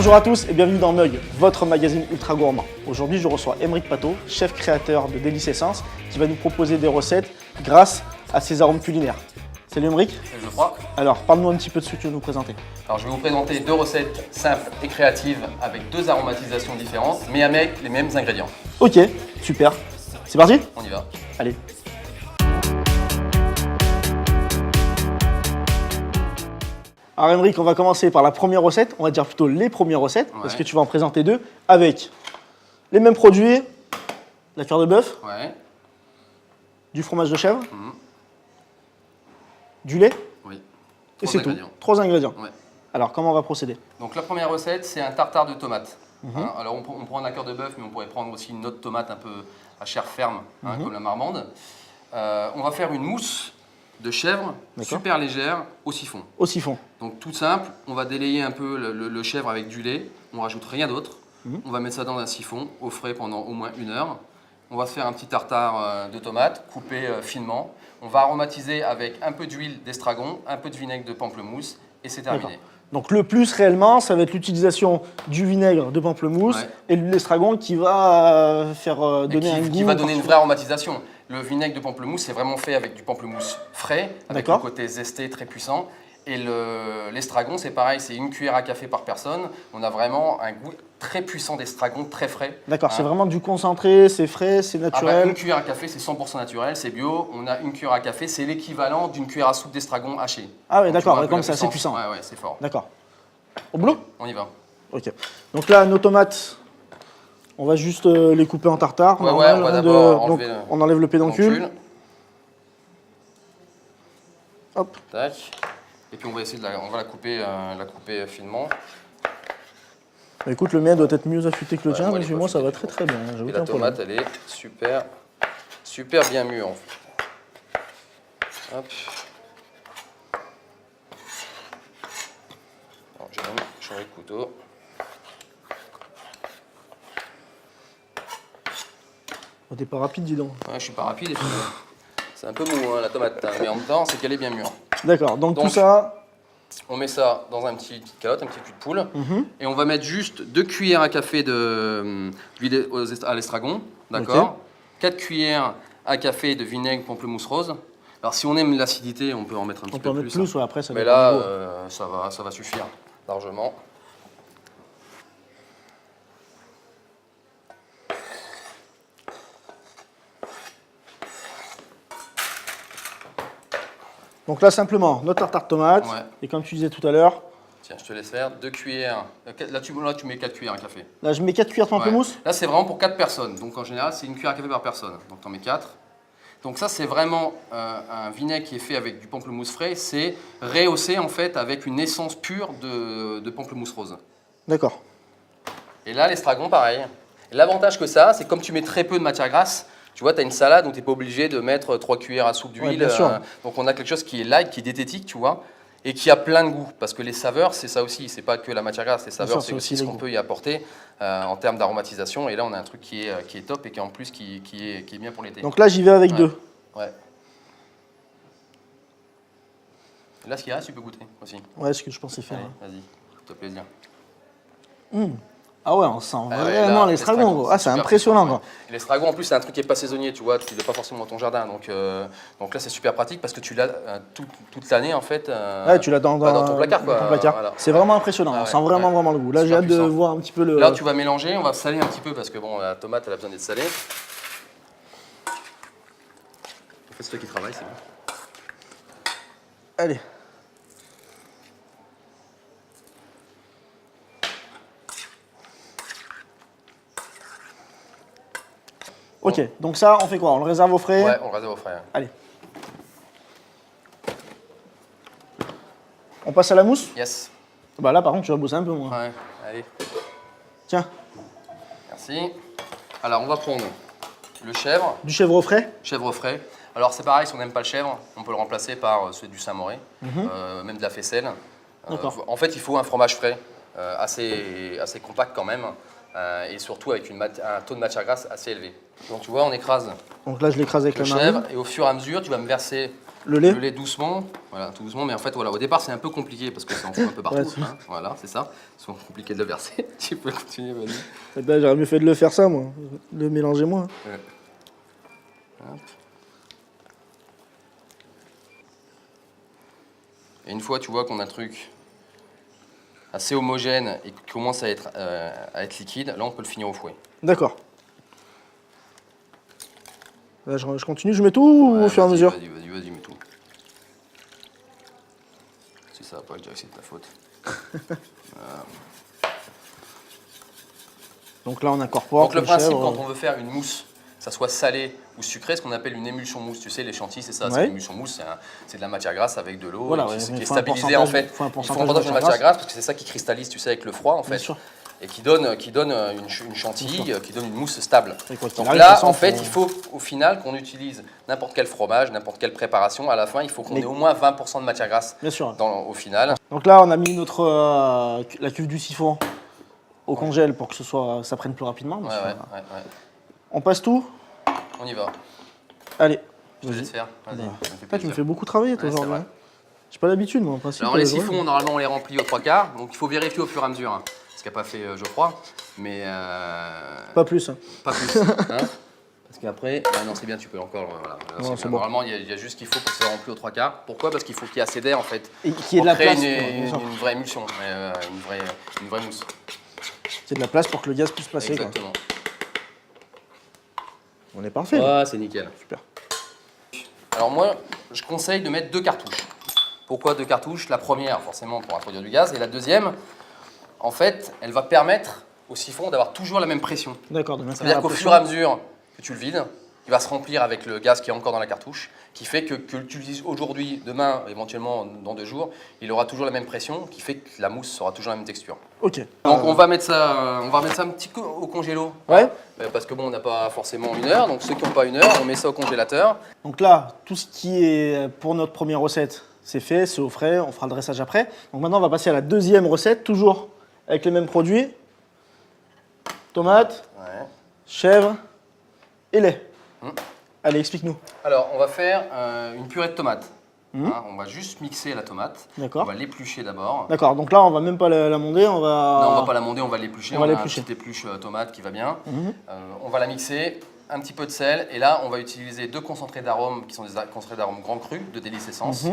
Bonjour à tous et bienvenue dans Mug, votre magazine ultra gourmand. Aujourd'hui, je reçois Aymeric Pato, chef créateur de Délicessence, qui va nous proposer des recettes grâce à ses arômes culinaires. Salut Aymeric. Salut Geoffroy. Alors, parle-nous un petit peu de ce que tu veux nous présenter. Alors je vais vous présenter deux recettes simples et créatives avec deux aromatisations différentes, mais avec les mêmes ingrédients. Ok, super. C'est parti? On y va. Allez. Alors Aymeric, on va commencer par la première recette, on va dire plutôt les premières recettes, parce que tu vas en présenter deux, avec les mêmes produits, la cuir de bœuf, du fromage de chèvre, du lait, et c'est tout. 3 ingrédients. Alors comment on va procéder? Donc la première recette, c'est un tartare de tomates. Alors on prend un cœur de bœuf, mais on pourrait prendre aussi une autre tomate un peu à chair ferme, comme la marmande. On va faire une mousse de chèvre super légère au siphon. Au siphon. Donc tout simple, on va délayer un peu le chèvre avec du lait, on rajoute rien d'autre. On va mettre ça dans un siphon au frais pendant au moins 1 heure. On va se faire un petit tartare de tomates coupé finement. On va aromatiser avec un peu d'huile d'estragon, un peu de vinaigre de pamplemousse et c'est terminé. Donc le plus réellement, ça va être l'utilisation du vinaigre de pamplemousse et de l'huile d'estragon qui va faire donner un goût. Qui va donner une vraie aromatisation. Le vinaigre de pamplemousse, c'est vraiment fait avec du pamplemousse frais, avec un côté zesté très puissant. Et l'estragon, c'est pareil, c'est 1 cuillère à café par personne. On a vraiment un goût très puissant d'estragon, très frais. D'accord, c'est vraiment du concentré, c'est frais, c'est naturel. 1 cuillère à café, c'est 100% naturel, c'est bio. On a 1 cuillère à café, c'est l'équivalent d'1 cuillère à soupe d'estragon haché. Ah ouais, d'accord, comme c'est assez puissant. Ouais, c'est fort. D'accord. Au boulot? On y va. Ok. Donc là, nos tomates, on va juste les couper en tartare. On va d'abord enlever on enlève le pédoncule. Hop. Tac. Et puis on va essayer de la couper finement. Écoute, le mien doit être mieux affûté que le tien, mais moi ça va très très bien. Et la tomate, elle est super bien mûre. Hop. Je vais changer le couteau. Oh, t'es pas rapide, dis donc. Ouais, je suis pas rapide. C'est un peu mou, la tomate, mais en même temps, c'est qu'elle est bien mûre. D'accord, donc tout ça... On met ça dans une petite calotte, un petit cul de poule. Et on va mettre juste 2 cuillères à café d'huile à l'estragon, d'accord, 4 cuillères à café de vinaigre pamplemousse rose. Alors si on aime l'acidité, on peut en mettre un petit peu plus. On peut en mettre plus, après ça va. Mais là, ça va suffire largement. Donc là, simplement, notre tartare tomate. Et comme tu disais tout à l'heure... Tiens, je te laisse faire 2 cuillères. Là, tu mets 4 cuillères à café. Là, je mets 4 cuillères de pamplemousse. Là, c'est vraiment pour 4 personnes. Donc, en général, c'est 1 cuillère à café par personne. Donc, tu en mets 4. Donc, ça, c'est vraiment un vinaigre qui est fait avec du pamplemousse frais. C'est rehaussé, en fait, avec une essence pure de pamplemousse rose. D'accord. Et là, l'estragon, pareil. L'avantage que ça, c'est comme tu mets très peu de matière grasse, tu vois, tu as une salade, donc tu n'es pas obligé de mettre 3 cuillères à soupe d'huile. Donc on a quelque chose qui est light, qui est diététique, tu vois, et qui a plein de goût. Parce que les saveurs, c'est ça aussi, c'est pas que la matière grasse, les saveurs, c'est aussi ce qu'on peut y apporter en termes d'aromatisation. Et là, on a un truc qui est top et qui en plus qui est bien pour l'été. Donc là, j'y vais avec 2. Ouais. Et là, ce qu'il reste, tu peux goûter aussi. Ouais, ce que je pensais faire. Vas-y, fais-toi plaisir. Ah ouais, on sent vraiment l'estragon. Ah, c'est impressionnant. Quoi. L'estragon, en plus, c'est un truc qui n'est pas saisonnier, tu vois, qui n'est pas forcément dans ton jardin. Donc là, c'est super pratique parce que tu l'as toute l'année, en fait. Ouais, tu l'as dans ton placard. Voilà. C'est vraiment impressionnant. On sent vraiment le goût. Là, j'ai hâte de voir un petit peu le... Là, tu vas mélanger. On va saler un petit peu parce que bon, la tomate, elle a besoin d'être salée. En fait, c'est toi qui travailles, c'est bon. Allez. Ok, donc ça, on fait quoi? On le réserve au frais? Ouais, on le réserve au frais. Allez. On passe à la mousse? Yes. Bah là, par contre, tu vas bosser un peu moins. Ouais, allez. Tiens. Merci. Alors, on va prendre le chèvre. Du chèvre frais? Chèvre frais. Alors, c'est pareil, si on n'aime pas le chèvre, on peut le remplacer par celui du Saint-Mauré, même de la faisselle. En fait, il faut un fromage frais, assez compact quand même. et surtout avec un taux de matière grasse assez élevé. Donc tu vois, on écrase Donc là, je l'écrase avec le la main. chèvre et au fur et à mesure, tu vas me verser Le lait. le lait doucement, voilà, tout doucement, mais en fait, voilà, au départ, c'est un peu compliqué parce que ça en fout un peu partout. Ouais, Hein, voilà, c'est ça. C'est souvent compliqué de le verser. Tu peux continuer, vas-y. Eh ben, j'aurais mieux fait de le faire ça, moi. De le mélanger moi. Ouais. Hop. Et une fois, tu vois qu'on a un truc assez homogène et qui commence à être liquide, là, on peut le finir au fouet. D'accord. Là, je continue, je mets tout ou au fur et à mesure? Vas-y, mets tout. Si ça va pas, je dirais que c'est de ta faute. Donc là, on incorpore. Donc le principe, quand on veut faire une mousse, que ça soit salée ou sucrée, ce qu'on appelle une émulsion mousse. Tu sais, les chantilly, c'est ça, c'est une émulsion mousse, c'est de la matière grasse avec de l'eau Voilà, qui est stabilisée en fait. Il faut un Il faut un pourcentage pourcentage de matière grasse parce que c'est ça qui cristallise, tu sais, avec le froid en fait. Bien sûr. Et qui donne une chantilly, qui donne une mousse stable. Donc arrive, là, de toute en façon, fait, il faut au final qu'on utilise n'importe quel fromage, n'importe quelle préparation. À la fin, il faut qu'on ait au moins 20% de matière grasse Bien sûr. au final. Donc là, on a mis la cuve du siphon au congèle pour que ça prenne plus rapidement. Ouais. On passe tout. On y va. Allez. Je te laisse faire. Vas-y. Bah. Ça me fait Tu me plaisir. fais beaucoup travailler, toi, Ouais, c'est aujourd'hui. vrai. J'ai pas l'habitude, moi, en principe. Alors les siphons, normalement, on les remplit aux 3/4. Donc il faut vérifier au fur et à mesure. Hein, ce qu'a pas fait Geoffroy. Mais Pas plus. Hein. pas plus. Hein. Parce qu'après, non, c'est bien, tu peux encore. Voilà. Là, Ouais, c'est c'est bien. bon. Normalement, il y a juste qu'il faut que c'est rempli aux 3/4. Pourquoi? Parce qu'il faut qu'il y ait assez d'air en fait. Et qu'il y ait de Pour la créer place. une vraie émulsion, une vraie mousse. Qu'il y ait de la place pour que le gaz puisse passer. Quoi. Exactement. On est parfait. Ah, c'est nickel. Super. Alors moi, je conseille de mettre 2 cartouches. Pourquoi 2 cartouches? La première, forcément, pour introduire du gaz. Et la deuxième, en fait, elle va permettre au siphon d'avoir toujours la même pression. D'accord. Ça veut dire qu'au fur et à mesure que tu le vides, il va se remplir avec le gaz qui est encore dans la cartouche, qui fait que tu l'utilises aujourd'hui, demain, éventuellement dans 2 jours, il aura toujours la même pression, qui fait que la mousse sera toujours la même texture. Ok. Donc on va mettre ça un petit peu au congélo. Ouais. Parce que bon, on n'a pas forcément 1 heure, donc ceux qui n'ont pas 1 heure, on met ça au congélateur. Donc là, tout ce qui est pour notre première recette, c'est fait, c'est au frais, on fera le dressage après. Donc maintenant, on va passer à la deuxième recette, toujours avec les mêmes produits. Tomates, Ouais. chèvre et lait. Allez, explique-nous. Alors, on va faire une purée de tomates. Hein, on va juste mixer la tomate. D'accord. On va l'éplucher d'abord. D'accord, donc là, on va même pas la monder, on va... Non, on va pas la monder, on va l'éplucher. On va a l'éplucher. une petite épluche tomate qui va bien. On va la mixer, un petit peu de sel. Et là, on va utiliser 2 concentrés d'arômes qui sont des concentrés d'arômes grand cru de Délice Essence.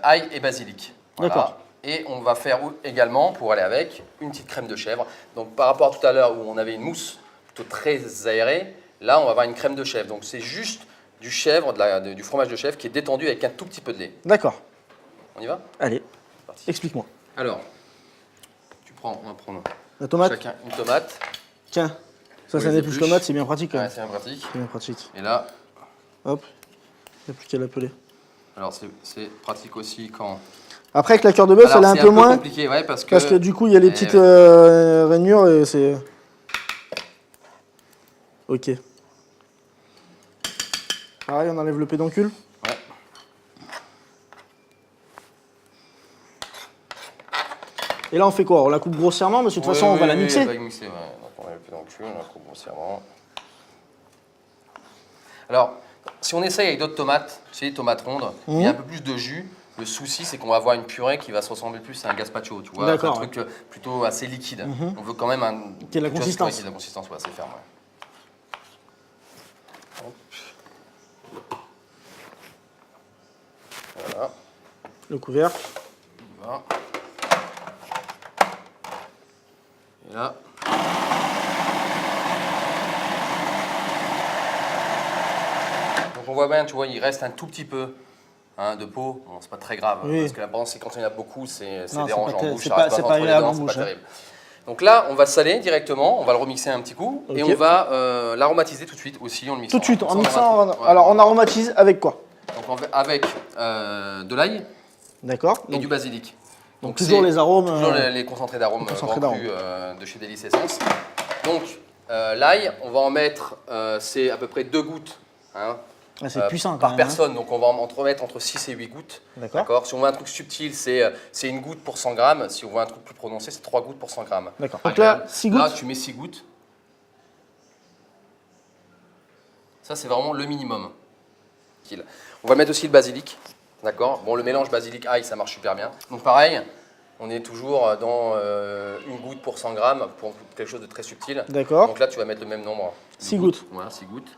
Ail et basilic. Voilà. D'accord. Et on va faire également, pour aller avec, une petite crème de chèvre. Donc par rapport à tout à l'heure où on avait une mousse plutôt très aérée, là on va avoir une crème de chèvre. Donc c'est juste du chèvre, du fromage de chèvre qui est détendu avec un tout petit peu de lait. D'accord. On y va? Allez, C'est parti. explique-moi. Alors, on va prendre La tomate, chacun une tomate. tiens, ça Oui, c'est un les épluche épluches. tomate, c'est bien pratique. Ouais, c'est bien pratique. C'est bien pratique. Et là, Hop, il n'y a plus qu'à l'appeler. alors c'est pratique aussi quand... Après, avec la cœur de bœuf, Alors, elle est un c'est peu moins, compliqué, ouais, parce que du coup, il y a les Eh petites ouais. rainures et c'est... Ok. Pareil, on enlève le pédoncule. Ouais. Et là, on fait quoi? On la coupe grossièrement, parce que de toute façon, on va la mixer. On va la mixer, ouais. Donc on a le pédoncule, on la coupe grossièrement. Alors, si on essaye avec d'autres tomates, tu sais, les tomates rondes, il y a un peu plus de jus. Le souci, c'est qu'on va avoir une purée qui va se ressembler plus à un gazpacho, tu vois. D'accord, Un truc plutôt assez liquide. On veut quand même Qu'il y ait la consistance. Qu'il y ait la consistance, ouais, assez ferme, ouais. Hop. Voilà. Le couvercle. On y va. Et là. Donc on voit bien, tu vois, il reste un tout petit peu de peau. Bon, c'est pas très grave, Oui. parce que l'important c'est quand il y en a beaucoup, c'est Non, dérangeant c'est pas en bouche. c'est ça pas- reste c'est pas entre les agréable dents, en c'est bouche, pas hein. terrible. Donc là, on va le saler directement, on va le remixer un petit coup, et Ok. on va l'aromatiser tout de suite aussi en le mixant. Tout de suite, en Comme ça, mixant. ouais. Alors, on aromatise avec quoi? Donc avec de l'ail D'accord. et du basilic. Donc toujours c'est les arômes. Toujours les concentrés d'arômes concentrés grand cru de chez Délice Essence. Donc l'ail, on va en mettre, c'est à peu près 2 gouttes, hein, Ah, c'est puissant quand par même, personne. Donc on va en mettre entre 6 et 8 gouttes. D'accord. Si on veut un truc subtil, c'est une goutte pour 100 grammes. Si on veut un truc plus prononcé, c'est 3 gouttes pour 100 grammes. D'accord. Donc là, 6 gouttes. Là, tu mets 6 gouttes. Ça, c'est vraiment le minimum. On va mettre aussi le basilic. D'accord. Bon, le mélange basilic-ail, ça marche super bien. Donc pareil, on est toujours dans une goutte pour 100 grammes pour quelque chose de très subtil. D'accord. Donc là, tu vas mettre le même nombre. 6 gouttes. Voilà, 6 gouttes.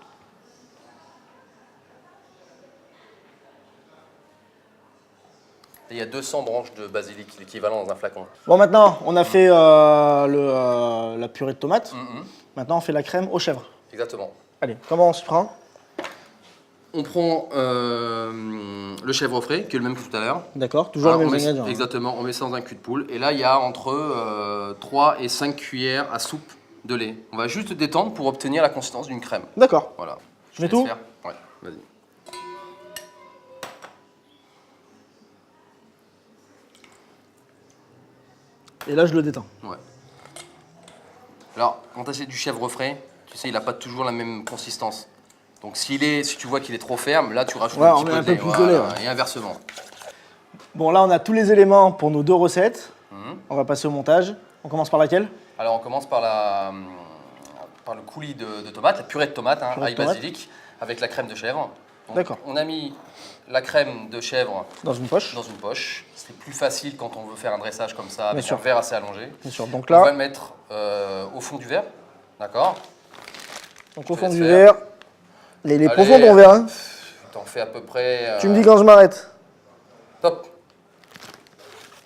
Et il y a 200 branches de basilic, l'équivalent dans un flacon. Bon, maintenant, on a fait la purée de tomates. Maintenant, on fait la crème aux chèvres. Exactement. Allez, comment on se prend? On prend le chèvre frais, qui est le même que tout à l'heure. D'accord, toujours les mêmes ingrédients. Exactement, on met ça dans un cul de poule. Et là, il y a entre 3 et 5 cuillères à soupe de lait. On va juste détendre pour obtenir la consistance d'une crème. D'accord. Voilà. Je mets tout? Ouais, vas-y. Et là, je le détends. Ouais. Alors, quand tu achètes du chèvre frais, tu sais, il n'a pas toujours la même consistance. Donc, si tu vois qu'il est trop ferme, là, tu rajoutes un petit peu de lait. plus de lait. Et inversement. Bon, là, on a tous les éléments pour nos deux recettes. On va passer au montage. On commence par laquelle? Alors, on commence par le coulis de tomates, la purée de tomates, ail basilic, avec la crème de chèvre. D'accord. On a mis la crème de chèvre dans une poche. C'est plus facile quand on veut faire un dressage comme ça, avec un verre assez allongé. Bien sûr. Donc là, on va le mettre au fond du verre. D'accord. Donc au fond du verre. Il est profond ton verre. Hein. T'en fais à peu près. Tu me dis quand je m'arrête. Top.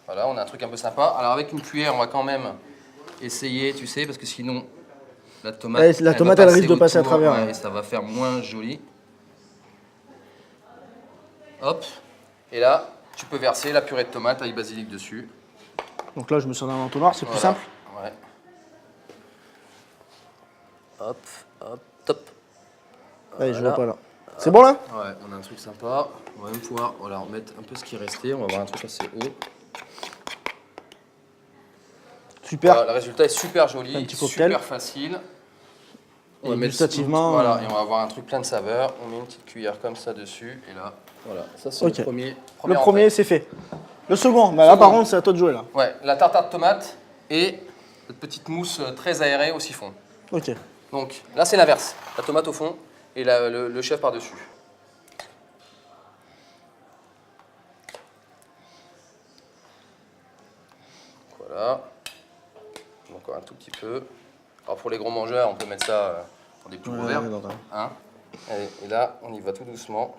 Voilà, on a un truc un peu sympa. Alors avec une cuillère, on va quand même essayer, tu sais, parce que sinon la tomate, elle risque de passer à travers. Ouais, et ça va faire moins joli. Hop. Et là, tu peux verser la purée de tomate avec basilic dessus. Donc là, je me sers d'un entonnoir, c'est plus simple. Ouais. Hop, hop, top. Allez, je vois pas là. C'est bon là? Ouais, on a un truc sympa. On va même pouvoir remettre un peu ce qui est resté. On va avoir un truc assez haut. Super. Voilà, le résultat est super joli, un petit cocktail. super facile. On va gustativement. Voilà, et on va avoir un truc plein de saveurs. On met une petite cuillère comme ça dessus. Et là, voilà, ça c'est le premier. Le premier, c'est fait. Le second, bah là par contre, c'est à toi de jouer là. Ouais, la tartare de tomate et cette petite mousse très aérée au siphon. Ok. Donc là, c'est l'inverse. La tomate au fond et le chèvre par-dessus. Voilà. Encore un tout petit peu. Alors pour les gros mangeurs, on peut mettre ça dans des plus gros verres. Hein. Allez, et là, on y va tout doucement.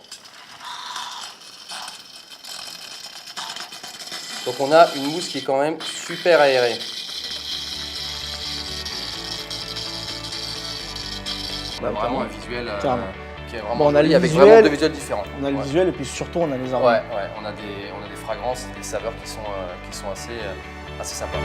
Donc on a une mousse qui est quand même super aérée. On a vraiment un visuel qui est vraiment joli, avec vraiment deux visuels différents. On a le visuel et puis surtout on a les arômes. Ouais, on a des fragrances, des saveurs qui sont assez sympas.